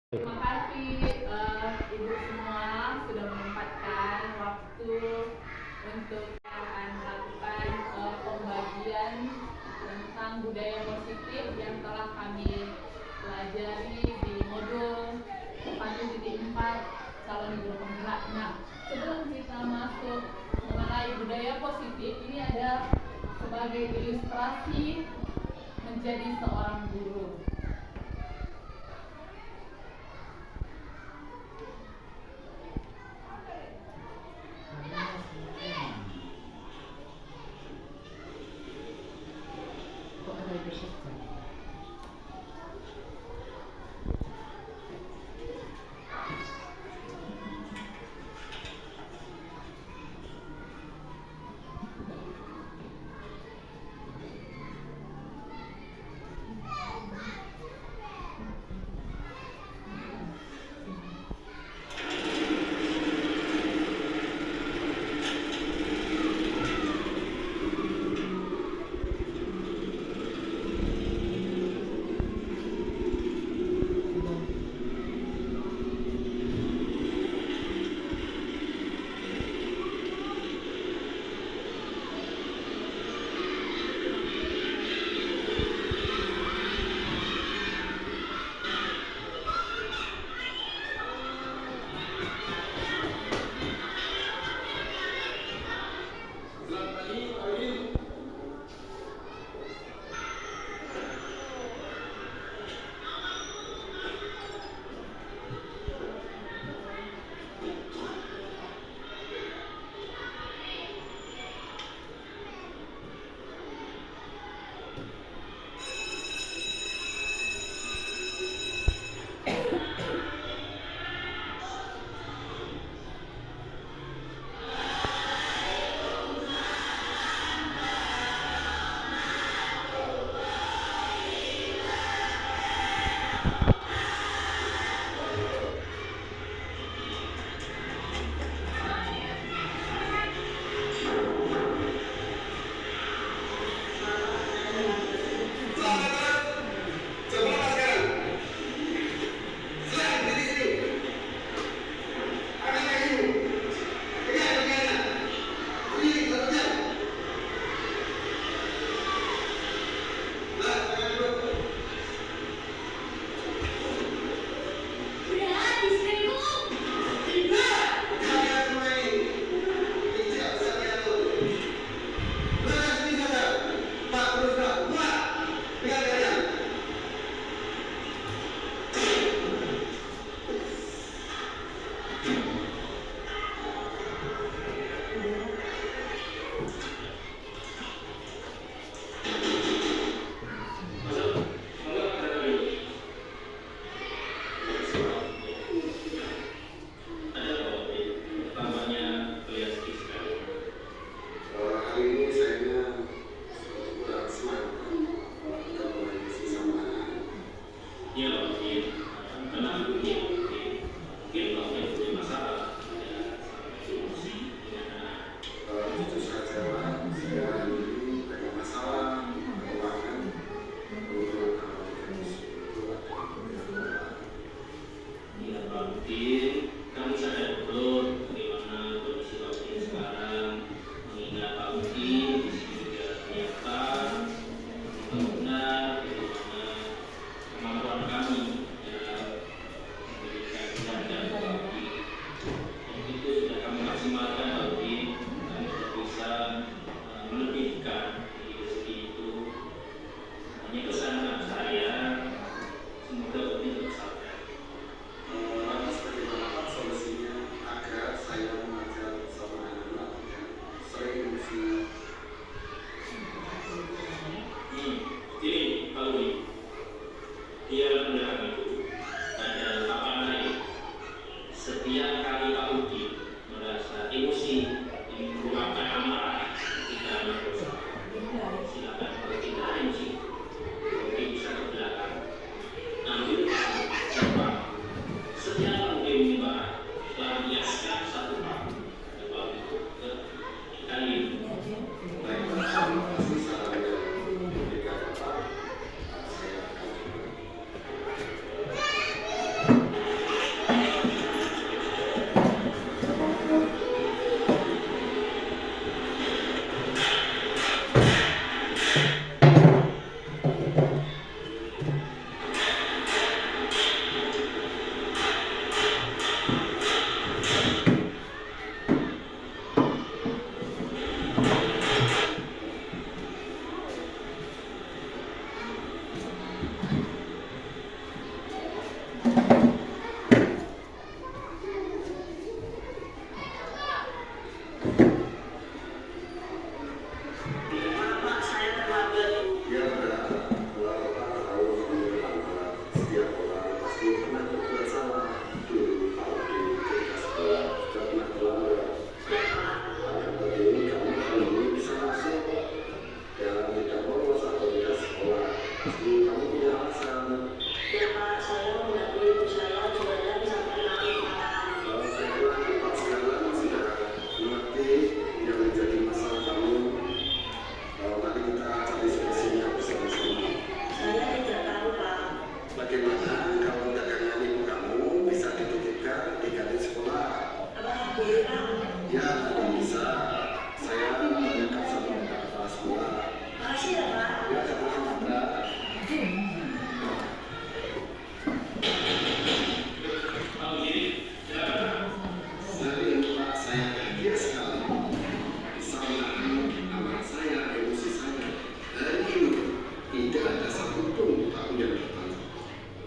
Terima kasih Ibu semua sudah menyempatkan waktu untuk akan melakukan pembagian tentang budaya positif yang telah kami pelajari di modul 1.4 calon guru penggerak. Nah, sebelum kita masuk mengenai budaya positif, ini ada sebagai ilustrasi menjadi seorang guru.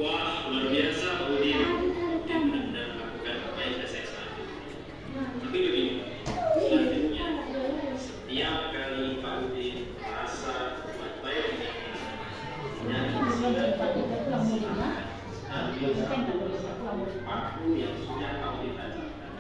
Wah, luar biasa Pak Udin. Ini benar-benar melakukan apa yang sudah saya selami. Tapi begini, selanjutnya, setiap kali Pak Udin merasa apa yang aku yang sudah Pak Udin ajarkan.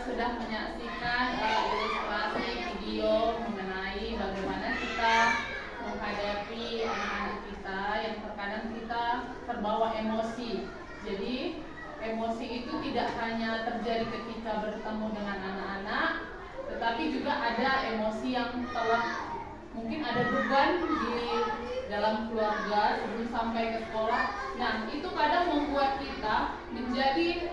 Sudah menyaksikan ilustrasi video mengenai bagaimana kita menghadapi anak-anak kita yang terkadang kita terbawa emosi. Jadi emosi itu tidak hanya terjadi ketika bertemu dengan anak-anak, tetapi juga ada emosi yang telah mungkin ada beban di dalam keluarga sebelum sampai ke sekolah. Nah, itu kadang membuat kita menjadi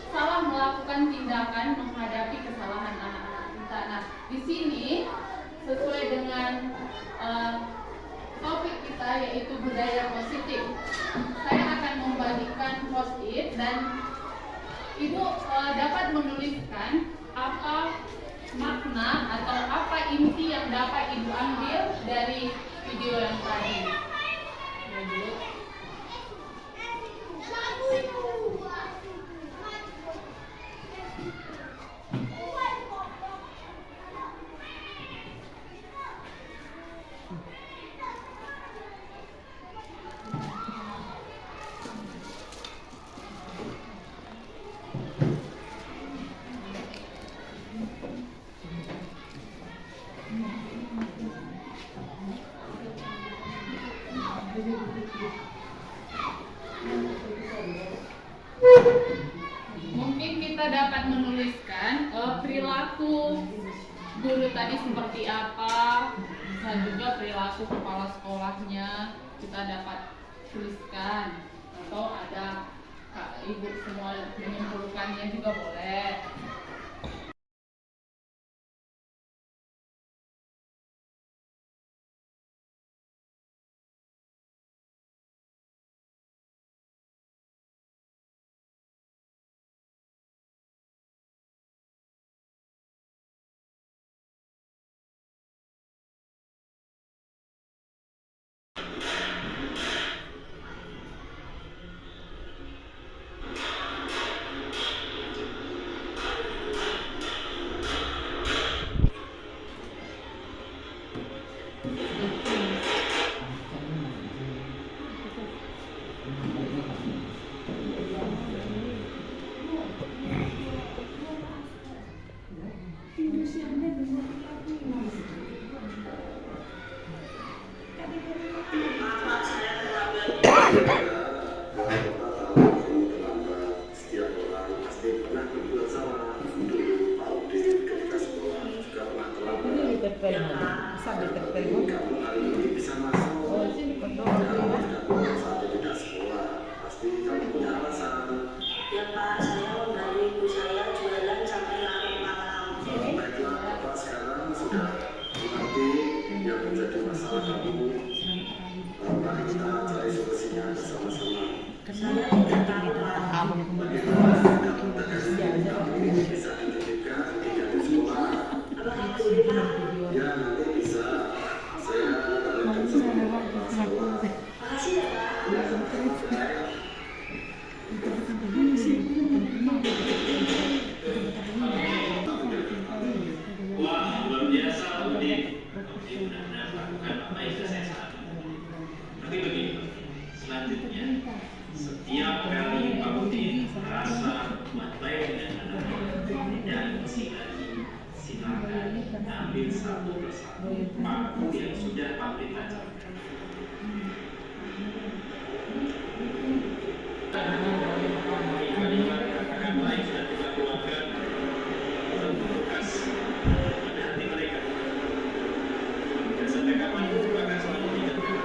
salah melakukan tindakan menghadapi kesalahan anak-anak kita. Nah, di sini sesuai dengan topik kita yaitu budaya positif. Saya akan membagikan post-it dan Ibu dapat menuliskan apa makna atau apa inti yang dapat Ibu ambil dari video yang tadi. Mungkin kita dapat menuliskan perilaku guru tadi seperti apa, dan juga perilaku kepala sekolahnya kita dapat tuliskan, atau ada ibu semua menyimpulkannya juga boleh. Ya Pak, saya membantu ibu saya jualan sampai larut mengambil satu persatu paku yang sudah pabrik tancapkan. Kalimat kata-kata yang sudah kita keluarkan tentu bekas pada hati mereka. Dan sampai kapanpun juga akan selalu diingatkan.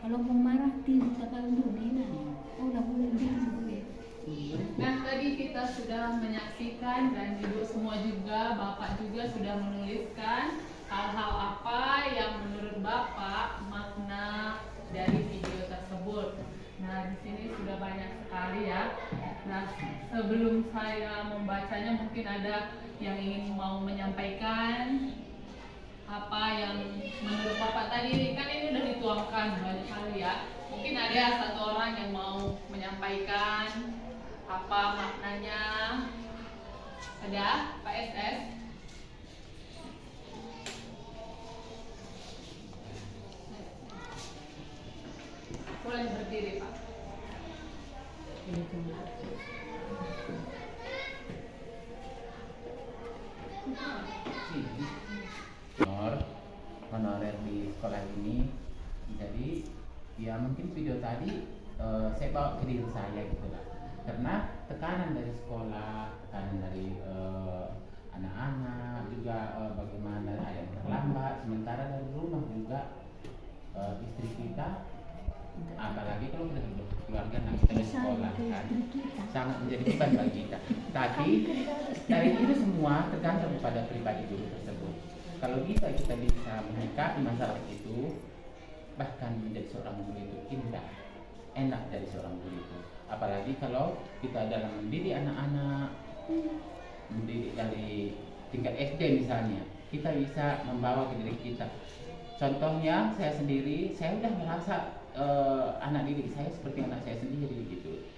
Kalau mau marah tidak kalau dudina, oh nggak boleh boleh. Nah, tadi kita sudah menyaksikan dan ibu semua juga, bapak juga sudah menuliskan hal-hal apa yang menurut bapak makna dari video tersebut. Nah, di sini sudah banyak sekali ya. Nah, sebelum saya membacanya mungkin ada yang ingin mau menyampaikan apa yang menurut bapak tadi, kan ini udah dituangkan banyak kali ya. Mungkin ada satu orang yang mau menyampaikan apa maknanya. Ada Pak SS? Boleh berdiri Pak. Honorer di sekolah ini. Jadi ya mungkin video tadi saya bawa ke diri saya gitu lah, karena tekanan dari sekolah, tekanan dari anak-anak juga, bagaimana ada yang terlambat, sementara dari rumah juga istri kita, apalagi kalau kita keluarga nah kita di sekolah kan sangat menjadi beban bagi kita. Tapi dari itu semua tergantung pada pribadi guru tersebut. Kalau kita bisa menyikapi masalah itu, bahkan menjadi seorang guru itu enak jadi seorang guru itu. Apalagi kalau kita dalam mendidik anak-anak, mendidik dari tingkat SD misalnya, kita bisa membawa ke diri kita. Contohnya saya sendiri, saya udah merasa anak didik saya seperti anak saya sendiri gitu.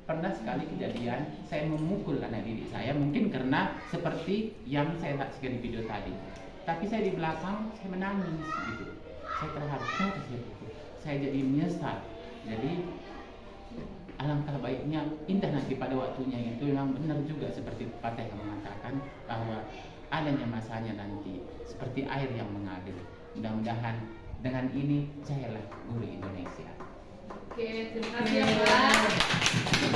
Pernah sekali kejadian saya memukul anak didik saya, mungkin karena seperti yang saya saksikan di video tadi. Tapi saya di belakang saya menangis gitu. Saya terharu, saya jadi menyesal. Jadi alangkah baiknya indah nanti pada waktunya itu memang benar juga seperti pepatah yang mengatakan bahwa adanya masanya nanti seperti air yang mengalir. Mudah-mudahan dengan ini jayalah guru Indonesia. Oke, terima kasih ya Pak.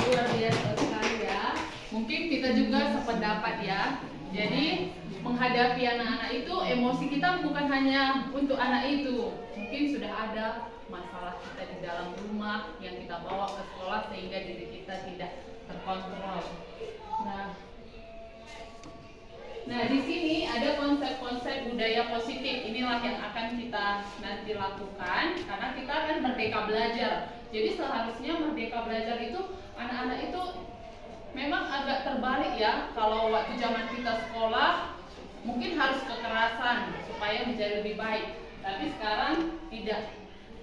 Luar biasa sekali ya. Mungkin kita juga sependapat ya. Jadi menghadapi anak-anak itu, emosi kita bukan hanya untuk anak itu. Mungkin sudah ada masalah kita di dalam rumah yang kita bawa ke sekolah sehingga diri kita tidak terkontrol. Nah, di sini ada konsep-konsep budaya positif. Inilah yang akan kita nanti lakukan karena kita kan merdeka belajar. Jadi seharusnya merdeka belajar itu anak-anak itu memang agak terbalik ya. Kalau waktu zaman kita sekolah mungkin harus kekerasan supaya menjadi lebih baik. Tapi sekarang tidak.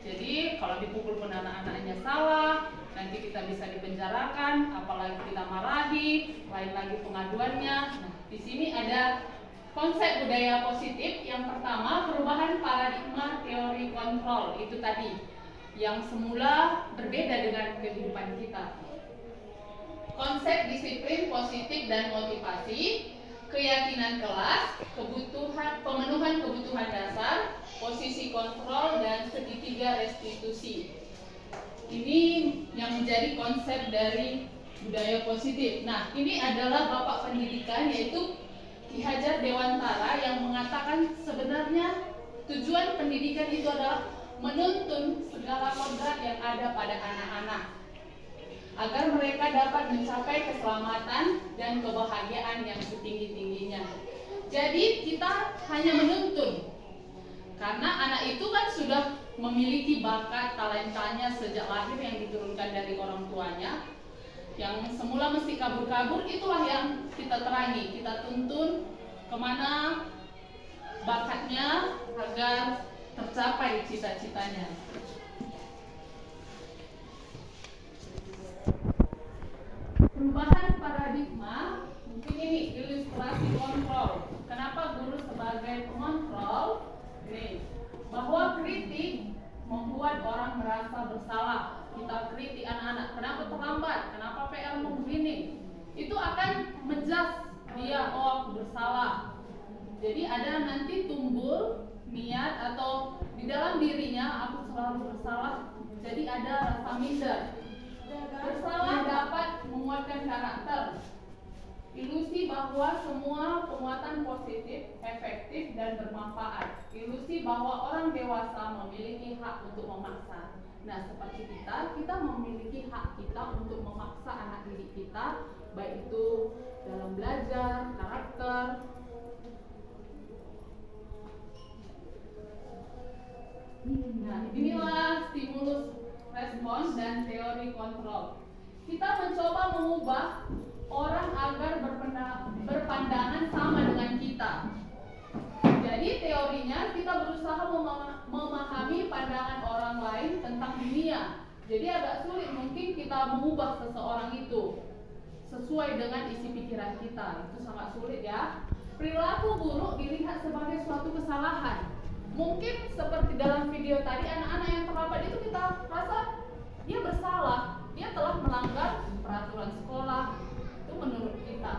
Jadi kalau dipukul pun anak-anaknya salah, nanti kita bisa dipenjarakan, apalagi kita marahi, lain lagi pengaduannya. Nah, di sini ada konsep budaya positif. Yang pertama, perubahan paradigma teori kontrol. Itu tadi yang semula berbeda dengan kehidupan kita. Konsep disiplin positif dan motivasi, keyakinan kelas, pemenuhan kebutuhan dasar, posisi kontrol, dan segitiga restitusi. Ini yang menjadi konsep dari budaya positif. Nah, ini adalah bapak pendidikan yaitu Ki Hajar Dewantara yang mengatakan sebenarnya tujuan pendidikan itu adalah menuntun segala kodrat yang ada pada anak-anak agar mereka dapat mencapai keselamatan dan kebahagiaan yang setinggi-tingginya. Jadi kita hanya menuntun, karena anak itu kan sudah memiliki bakat talentanya sejak lahir yang diturunkan dari orang tuanya. Yang semula mesti kabur-kabur, itulah yang kita terangi, kita tuntun kemana bakatnya agar tercapai cita-citanya. perubahan paradigma. Mungkin ini ilustrasi kontrol. Kenapa guru sebagai pengontrol? Ini bahwa kritik membuat orang merasa bersalah. Kita kritik anak-anak, kenapa terlambat, kenapa PR-mu begini, itu akan menjudge dia, oh aku bersalah. Jadi ada nanti tumbuh niat atau di dalam dirinya aku selalu bersalah. Jadi ada rasa minder. Bersalah dapat menguatkan karakter. Ilusi bahwa semua penguatan positif, efektif, dan bermanfaat. Ilusi bahwa orang dewasa memiliki hak untuk memaksa. Nah, seperti kita memiliki hak kita untuk memaksa anak didik kita, baik itu dalam belajar, karakter. Nah, inilah stimulus respons dan teori kontrol. Kita mencoba mengubah orang agar berpandangan sama dengan kita. Jadi teorinya kita berusaha memahami pandangan orang lain tentang dunia. Jadi agak sulit mungkin kita mengubah seseorang itu sesuai dengan isi pikiran kita. Itu sangat sulit ya. Perilaku buruk dilihat sebagai suatu kesalahan. Mungkin seperti dalam video tadi, anak-anak yang terlambat itu kita rasa dia bersalah, dia telah melanggar peraturan sekolah. Itu menurut kita.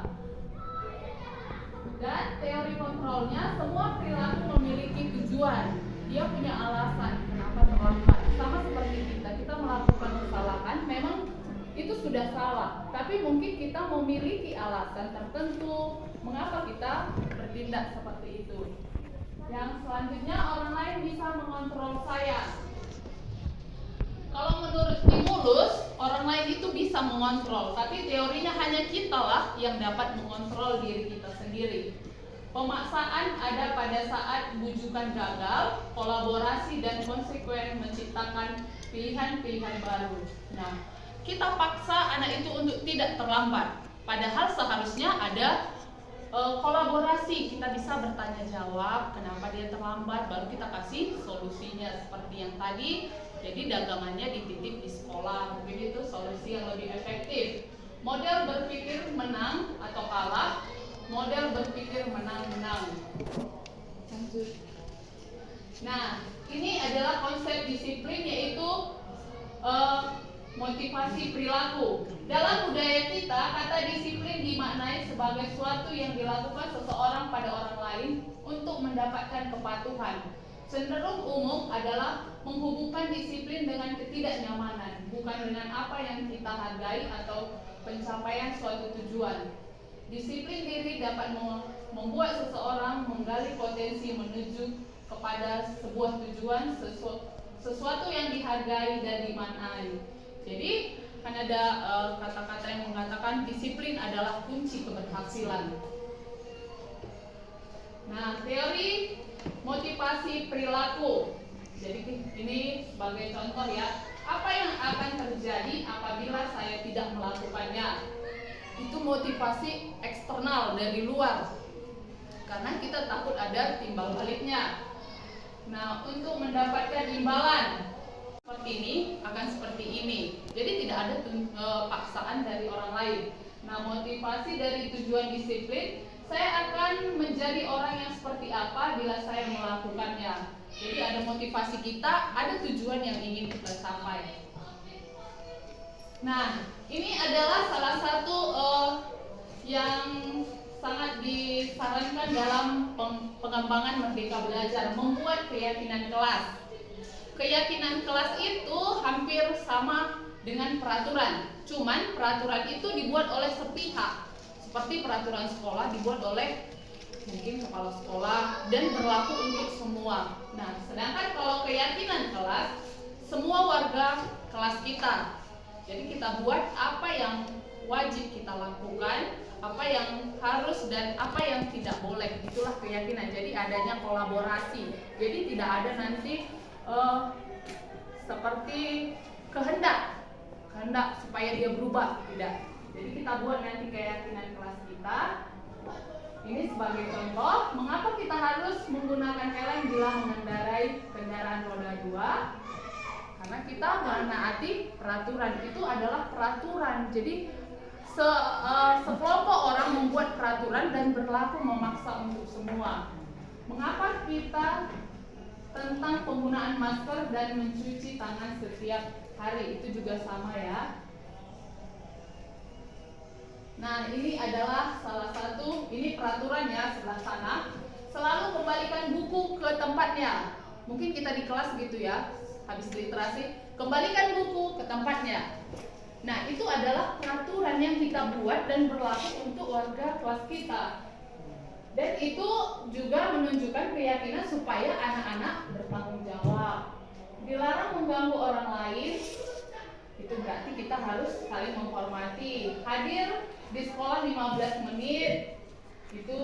Dan teori kontrolnya, semua perilaku memiliki tujuan. Dia punya alasan kenapa terlambat. Sama seperti kita melakukan kesalahan, memang itu sudah salah. Tapi mungkin kita memiliki alasan tertentu mengapa kita bertindak seperti itu. Yang selanjutnya, orang lain bisa mengontrol saya. Kalau menurut stimulus, orang lain itu bisa mengontrol, tapi teorinya hanya kita lah yang dapat mengontrol diri kita sendiri. Pemaksaan ada pada saat bujukan gagal, kolaborasi dan konsekuen menciptakan pilihan-pilihan baru. Nah, kita paksa anak itu untuk tidak terlambat, padahal seharusnya ada kolaborasi. Kita bisa bertanya jawab kenapa dia terlambat, baru kita kasih solusinya seperti yang tadi. Jadi dagangannya dititip di sekolah, mungkin itu solusi yang lebih efektif. Model berpikir menang atau kalah, model berpikir menang-menang. Nah, ini adalah konsep disiplin, yaitu motivasi perilaku. Dalam budaya kita, kata disiplin dimaknai sebagai suatu yang dilakukan seseorang pada orang lain untuk mendapatkan kepatuhan. Cenderung umum adalah menghubungkan disiplin dengan ketidaknyamanan, bukan dengan apa yang kita hargai atau pencapaian suatu tujuan. Disiplin diri dapat membuat seseorang menggali potensi menuju kepada sebuah tujuan, sesuatu yang dihargai dan dimaknai. Jadi kan ada kata-kata yang mengatakan disiplin adalah kunci keberhasilan. Nah, teori motivasi perilaku. Jadi ini sebagai contoh ya, apa yang akan terjadi apabila saya tidak melakukannya? Itu motivasi eksternal dari luar, karena kita takut ada timbal baliknya. Nah, untuk mendapatkan imbalan seperti ini akan seperti ini. Jadi tidak ada paksaan dari orang lain. Nah, motivasi dari tujuan disiplin, saya akan menjadi orang yang seperti apa bila saya melakukannya. Jadi ada motivasi kita, ada tujuan yang ingin kita capai. Nah, ini adalah salah satu yang sangat disarankan dalam pengembangan Merdeka Belajar, membuat keyakinan kelas. Keyakinan kelas itu hampir sama dengan peraturan, cuman peraturan itu dibuat oleh sepihak. Seperti peraturan sekolah dibuat oleh mungkin kepala sekolah dan berlaku untuk semua. Nah, sedangkan kalau keyakinan kelas, semua warga kelas kita. Jadi kita buat apa yang wajib kita lakukan, apa yang harus dan apa yang tidak boleh. Itulah keyakinan. Jadi adanya kolaborasi. Jadi tidak ada nanti seperti kehendak supaya dia berubah, tidak. Jadi kita buat nanti keyakinan kelas kita. Ini sebagai contoh, mengapa kita harus menggunakan helm bila mengendarai kendaraan roda 2? Karena kita menaati peraturan, itu adalah peraturan. Jadi sekelompok orang membuat peraturan dan berlaku memaksa untuk semua. Mengapa kita tentang penggunaan masker dan mencuci tangan setiap hari, itu juga sama ya. Nah, ini adalah salah satu, ini peraturannya sebelah sana. Selalu kembalikan buku ke tempatnya. Mungkin kita di kelas gitu ya, habis literasi, kembalikan buku ke tempatnya. Nah, itu adalah peraturan yang kita buat dan berlaku untuk warga kelas kita. Dan itu juga menunjukkan keyakinan supaya anak-anak bertanggung jawab. Dilarang mengganggu orang lain, itu berarti kita harus saling menghormati. Hadir di sekolah 15 menit, itu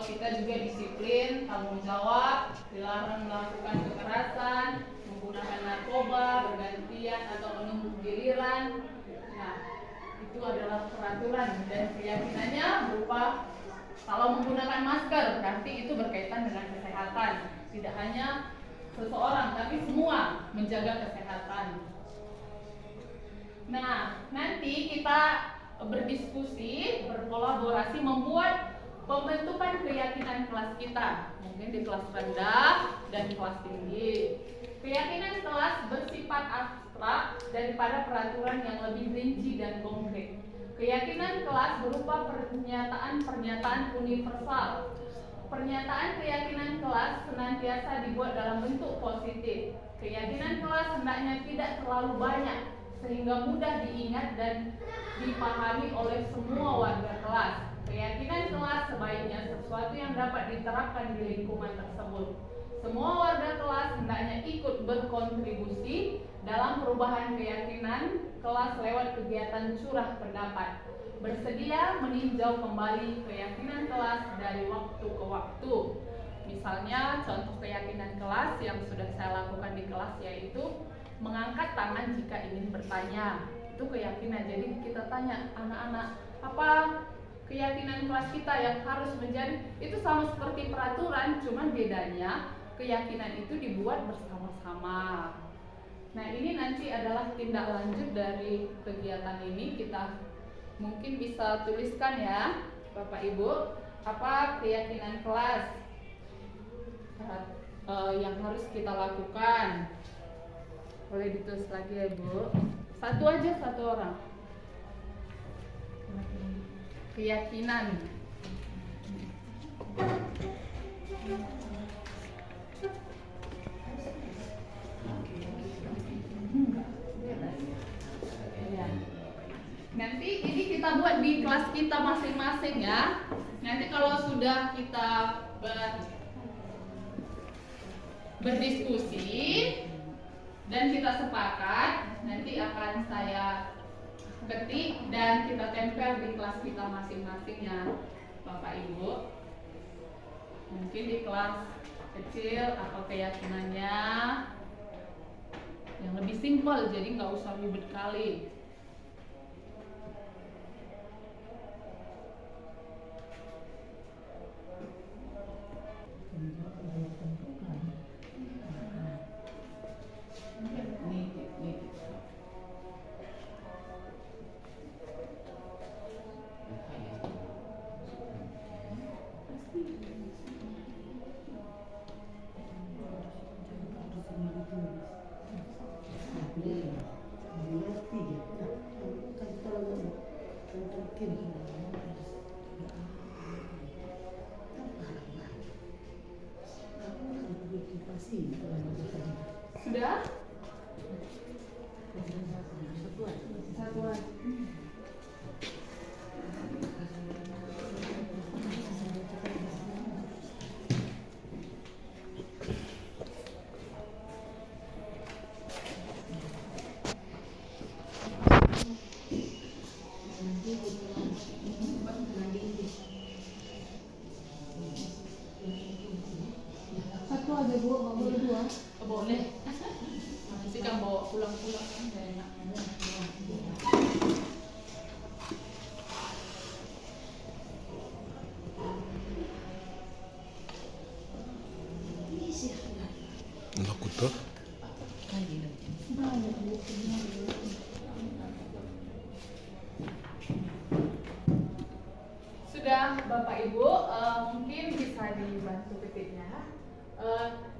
kita juga disiplin, tanggung jawab. Dilarang melakukan kekerasan, menggunakan narkoba, bergantian atau menunggu giliran. Nah, itu adalah peraturan dan keyakinannya berupa kalau menggunakan masker berarti itu berkaitan dengan kesehatan. Tidak hanya seseorang tapi semua menjaga kesehatan. Nah, nanti kita berdiskusi, berkolaborasi membuat pembentukan keyakinan kelas kita. Mungkin di kelas rendah dan di kelas tinggi. Keyakinan kelas bersifat abstrak daripada peraturan yang lebih rinci dan konkret. Keyakinan kelas berupa pernyataan-pernyataan universal. Pernyataan keyakinan kelas senantiasa dibuat dalam bentuk positif. Keyakinan kelas hendaknya tidak terlalu banyak sehingga mudah diingat dan dipahami oleh semua warga kelas. Keyakinan kelas sebaiknya sesuatu yang dapat diterapkan di lingkungan tersebut. Semua warga kelas hendaknya ikut berkontribusi dalam perubahan keyakinan kelas lewat kegiatan curah pendapat. Bersedia meninjau kembali keyakinan kelas dari waktu ke waktu. Misalnya contoh keyakinan kelas yang sudah saya lakukan di kelas yaitu mengangkat tangan jika ingin bertanya. Itu keyakinan. Jadi kita tanya anak-anak, apa keyakinan kelas kita yang harus menjadi, itu sama seperti peraturan, cuman bedanya keyakinan itu dibuat bersama-sama. Nah, ini nanti adalah tindak lanjut dari kegiatan ini. Kita mungkin bisa tuliskan ya Bapak Ibu, apa keyakinan kelas yang harus kita lakukan. Boleh ditulis lagi ya Bu. Satu aja, satu orang. Keyakinan. Ya. Nanti ini kita buat di kelas kita masing-masing ya. Nanti kalau sudah kita berdiskusi dan kita sepakat, nanti akan saya ketik dan kita tempel di kelas kita masing-masing ya Bapak Ibu. Mungkin di kelas kecil apa keyakinannya yang lebih simpel, jadi nggak usah ribet kali. Sudah? Satuan. Satu aja Bu, nggak boleh dua. Boleh. Nanti kan bawa pulang-pulang kan nggak enak. Locutor. Banyak Bu. sudah Bapak Ibu, mungkin bisa dibantu ketiknya.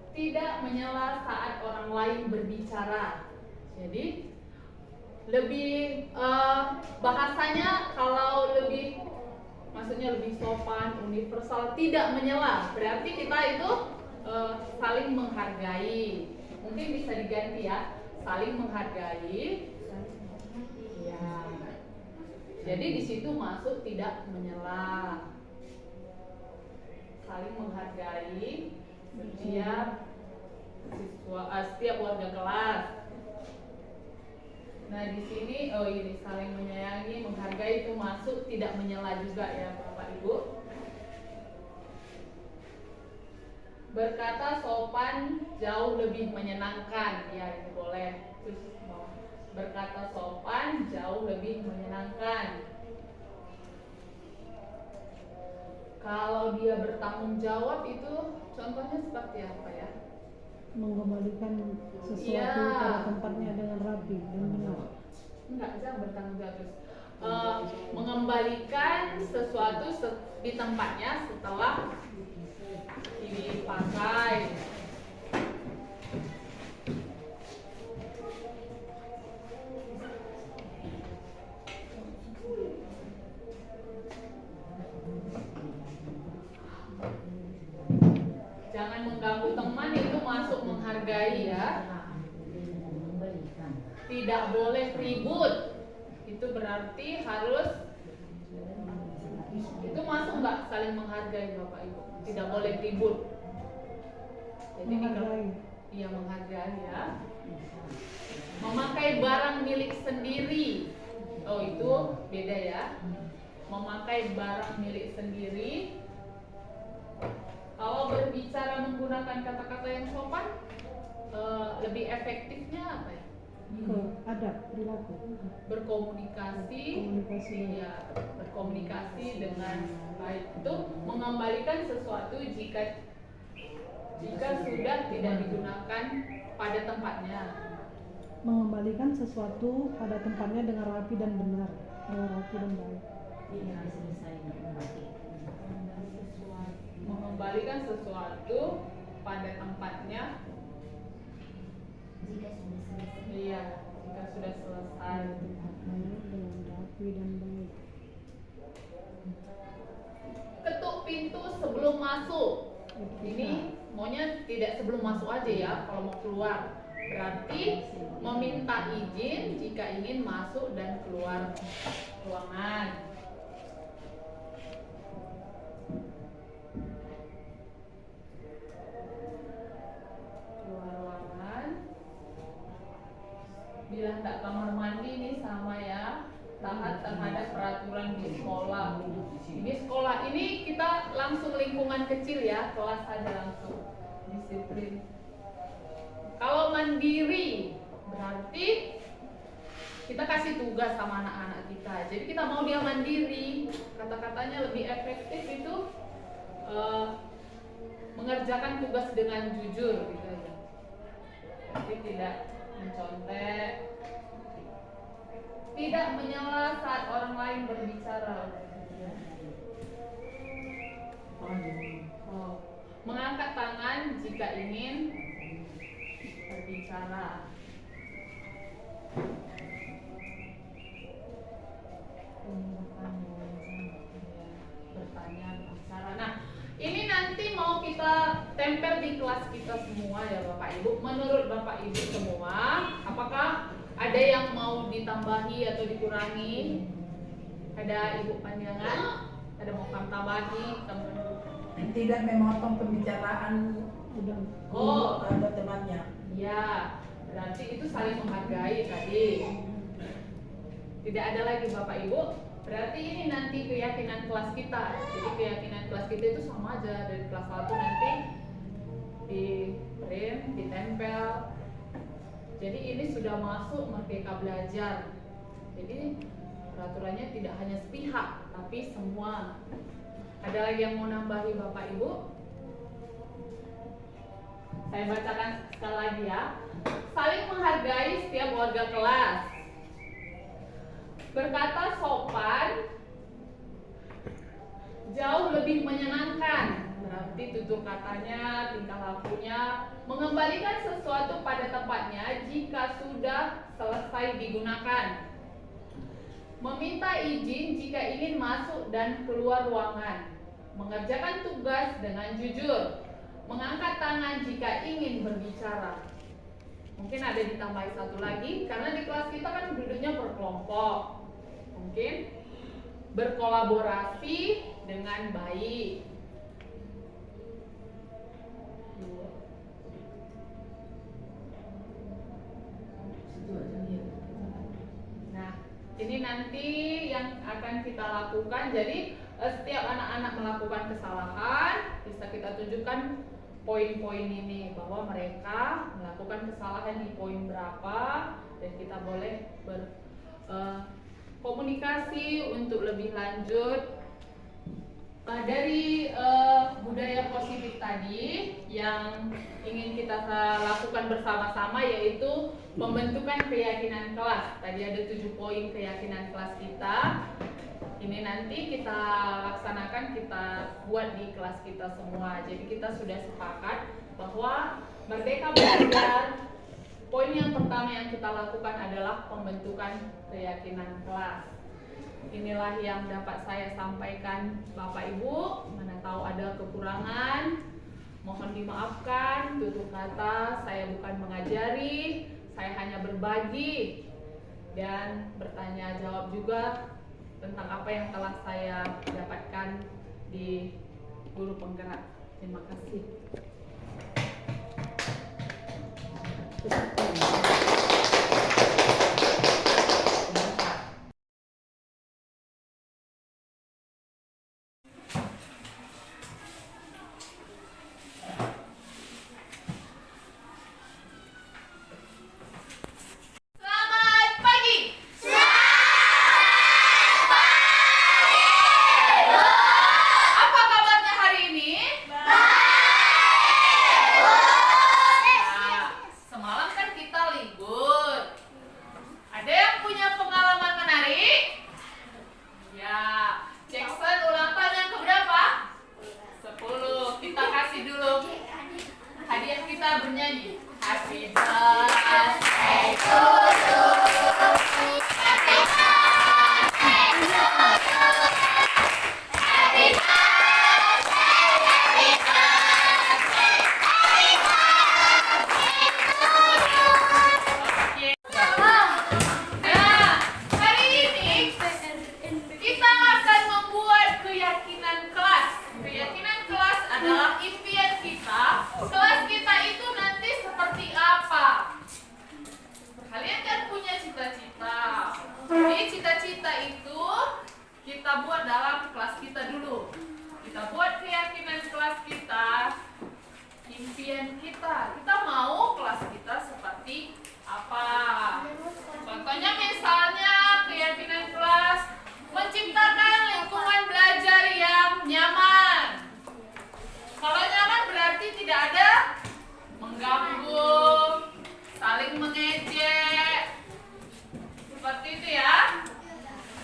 Tidak menyela saat orang lain berbicara. Jadi lebih bahasanya kalau lebih, maksudnya lebih sopan, universal, tidak menyela. Berarti kita itu saling menghargai. Mungkin bisa diganti ya, saling menghargai. Ya. Jadi di situ masuk tidak menyela. Saling menghargai setiap warga kelas. Nah di sini ini saling menyayangi, menghargai itu masuk, tidak menyela juga ya Bapak Ibu. Berkata sopan jauh lebih menyenangkan, ya ini boleh. Terus berkata sopan jauh lebih menyenangkan. Kalau dia bertanggung jawab itu contohnya seperti apa ya? Mengembalikan sesuatu Iya. pada tempatnya dengan rapi dan benar. Enggak bisa bertanggung jawab terus. Mengembalikan sesuatu di tempatnya setelah dipakai. Jangan mengganggu teman, itu masuk menghargai ya. Tidak boleh ribut. Itu berarti harus, itu masuk nggak saling menghargai Bapak Ibu? Tidak boleh ribut. Jadi Menghargai. iya menghargai ya. Memakai barang milik sendiri. Oh itu beda ya. Memakai barang milik sendiri. Kalau berbicara menggunakan kata-kata yang sopan, lebih efektifnya apa ya? Ke adab perilaku. Berkomunikasi, Komunikasi. ya, berkomunikasi dengan baik. Itu mengembalikan sesuatu jika sudah tidak digunakan pada tempatnya. Mengembalikan sesuatu pada tempatnya dengan rapi dan benar, dengan rapi dan baik. Mengembalikan sesuatu pada tempatnya. Iya, jika sudah selesai. Tempatnya dengan rapi dan baik. Ketuk pintu sebelum masuk. Ini maunya tidak sebelum masuk aja ya, kalau mau keluar. Berarti meminta izin jika ingin masuk dan keluar ruangan. Keluar ruangan. Bila hendak kamar mandi ini sama ya, taat terhadap peraturan di sekolah. Di sekolah ini kita langsung lingkungan kecil ya, kelas saja langsung disiplin. Kalau mandiri berarti kita kasih tugas sama anak-anak kita. Jadi kita mau dia mandiri, kata-katanya lebih efektif itu mengerjakan tugas dengan jujur gitu ya. Jadi tidak mencontek, tidak menyela saat orang lain berbicara. Mengangkat tangan jika ingin berbicara. Bertanya, bicara. Nah, ini nanti mau kita tempel di kelas kita semua ya Bapak Ibu. Menurut Bapak Ibu semua, apakah ada yang mau ditambahi atau dikurangi? Ada Ibu panjangan? Ada mau kamu tambahi? Tidak memotong pembicaraan Oh, terhadap temannya. ya, berarti itu saling menghargai tadi. Tidak ada lagi Bapak Ibu. Berarti ini nanti keyakinan kelas kita. Jadi keyakinan kelas kita itu sama aja dari kelas 1 nanti di print, ditempel. Jadi ini sudah masuk Merdeka Belajar. Jadi peraturannya tidak hanya sepihak, tapi semua. Ada lagi yang mau nambahi Bapak Ibu? Saya bacakan sekali lagi ya. Saling menghargai setiap warga kelas. Berkata sopan jauh lebih menyenangkan. Berarti tutur katanya, tingkah lakunya, mengembalikan sesuatu pada tempatnya jika sudah selesai digunakan. Meminta izin jika ingin masuk dan keluar ruangan. Mengerjakan tugas dengan jujur. Mengangkat tangan jika ingin berbicara. Mungkin ada ditambahi satu lagi, karena di kelas kita kan duduknya berkelompok. Mungkin berkolaborasi dengan baik. Nah, ini nanti yang akan kita lakukan. Jadi setiap anak-anak melakukan kesalahan, bisa kita tunjukkan poin-poin ini, bahwa mereka melakukan kesalahan di poin berapa, dan kita boleh berkomunikasi untuk lebih lanjut. Dari budaya positif tadi yang ingin kita lakukan bersama-sama, yaitu pembentukan keyakinan kelas. Tadi ada 7 poin keyakinan kelas kita. Ini nanti kita laksanakan, kita buat di kelas kita semua. Jadi kita sudah sepakat bahwa Merdeka Belajar, poin yang pertama yang kita lakukan adalah pembentukan keyakinan kelas. Inilah yang dapat saya sampaikan Bapak Ibu. Mana tahu ada kekurangan, mohon dimaafkan. Tutur kata saya bukan mengajari, saya hanya berbagi dan bertanya jawab juga tentang apa yang telah saya dapatkan di guru penggerak. Terima kasih. Bernyanyi. Happy birthday to you. Happy birthday to you. Happy birthday, happy birthday, happy birthday to you. Nah, hari ini kita akan membuat keyakinan kelas. Keyakinan kelas adalah impian kita. Kelas kita itu nanti seperti apa? Kalian kan punya cita-cita. Jadi cita-cita itu kita buat dalam kelas kita dulu. Kita buat keyakinan kelas kita, impian kita. Kita mau kelas kita seperti apa? Contohnya misalnya keyakinan kelas menciptakan lingkungan belajar yang nyaman. Kalau nyaman berarti tidak ada mengganggu, saling mengejek, seperti itu ya.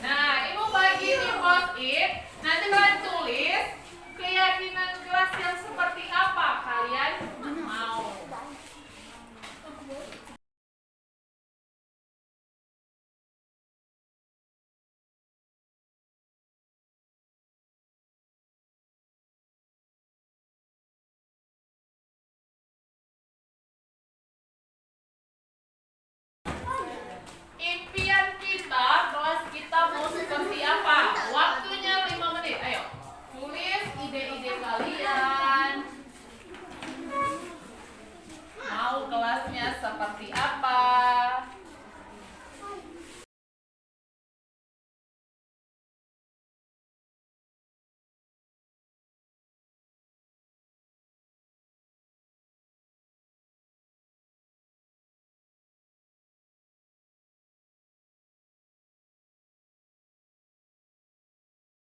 Nah, Ibu bagi di post-it. Nanti kalian tulis keyakinan kelas yang seperti apa kalian mau. Impian kita, kelas kita mau seperti apa? Waktunya 5 menit. Ayo, tulis ide-ide kalian. Mau kelasnya seperti apa?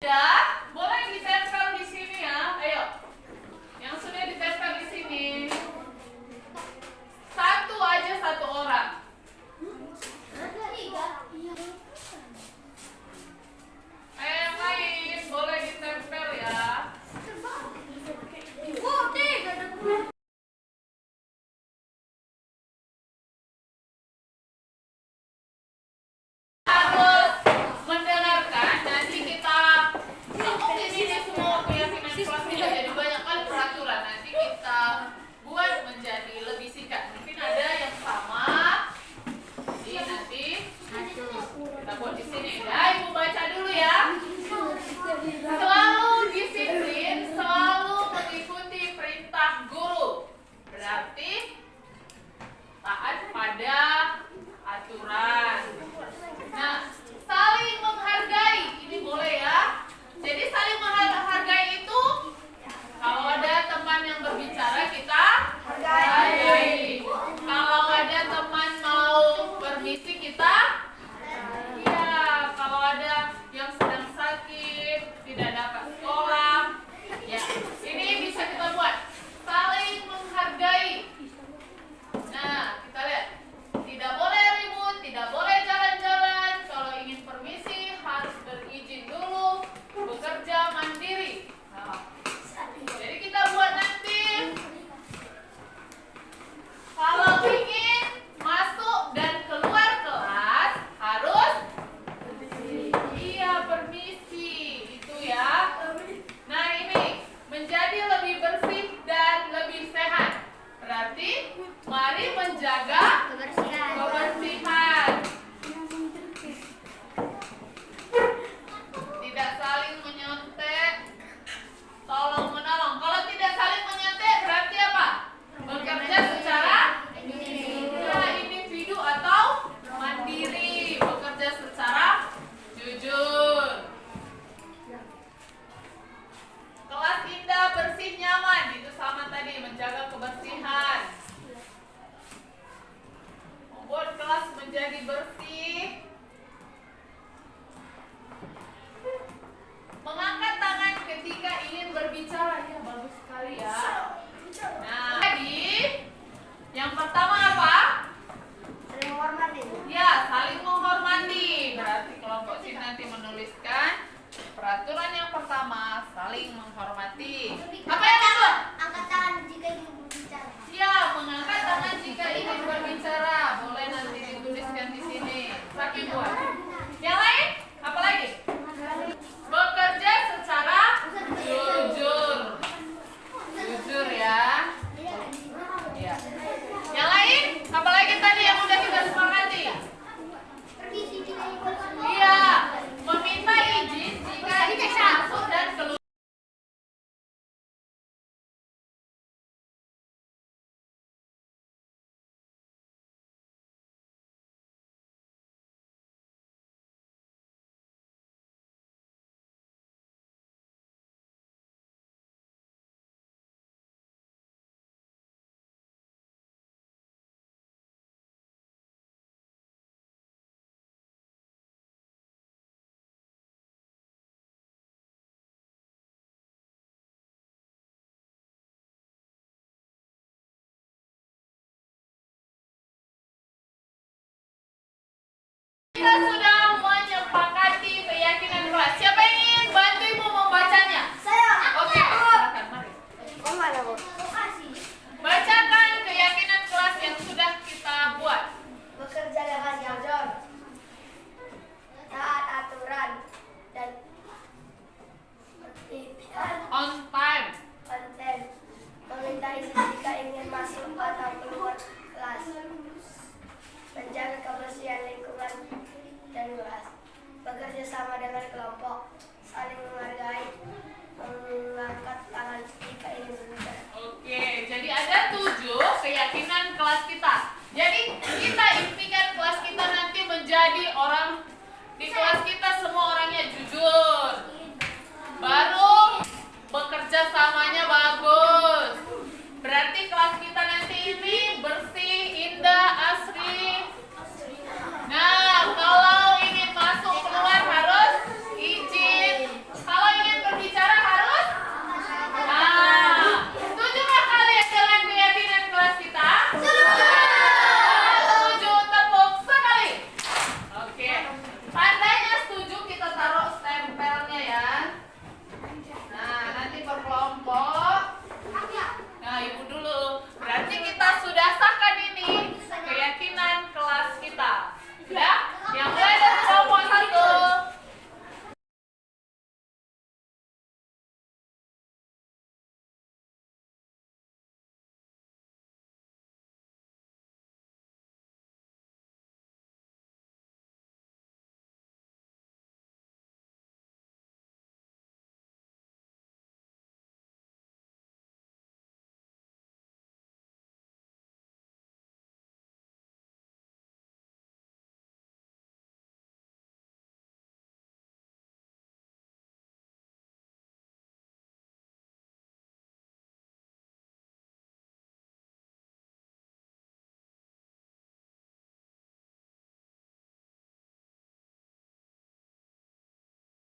Ya, boleh ditempel di sini ya. Ayo, yang sudah ditempel di sini. Satu aja, satu orang. Ayo yang lain, boleh ditempel ya. bersih. Mengangkat tangan ketika ingin berbicara. Ya, bagus sekali ya. Nah, jadi yang pertama apa? Saling menghormati. Ya, saling menghormati. Berarti kelompok sini nanti menuliskan peraturan yang pertama, saling menghormati. Apa yang kedua? Angkat tangan jika ingin berbicara. Ya, mengangkat tangan jika ingin berbicara. Boleh nanti dituliskan di sini. Saking buat. Yang lain? Apa lagi? Bekerja secara jujur. Jujur ya. Ya. Yang lain? Apa lagi tadi yang udah kita sepakati? Permisi jika ingin berbicara. Iya, meminta izin jika ingin masuk dan keluar. Kita sudah menyepakati keyakinan kelas. Siapa yang ingin bantu ibu membacanya? Saya. Oke, silakan, mari. Oh mana bu? Bacakan keyakinan kelas yang sudah kita buat. Bekerja dengan jujur, taat aturan dan berikhtiar, On time. konten, meminta izin jika ingin masuk atau keluar kelas, menjaga kebersihan lingkungan dan kelas, bekerja sama dengan kelompok, saling menghargai, mengangkat tangan jika ingin berbicara. Oke, jadi ada 7 keyakinan kelas kita. Jadi kita impikan kelas kita nanti menjadi orang di kelas kita semua orangnya jujur. Baru bekerja samanya bagus.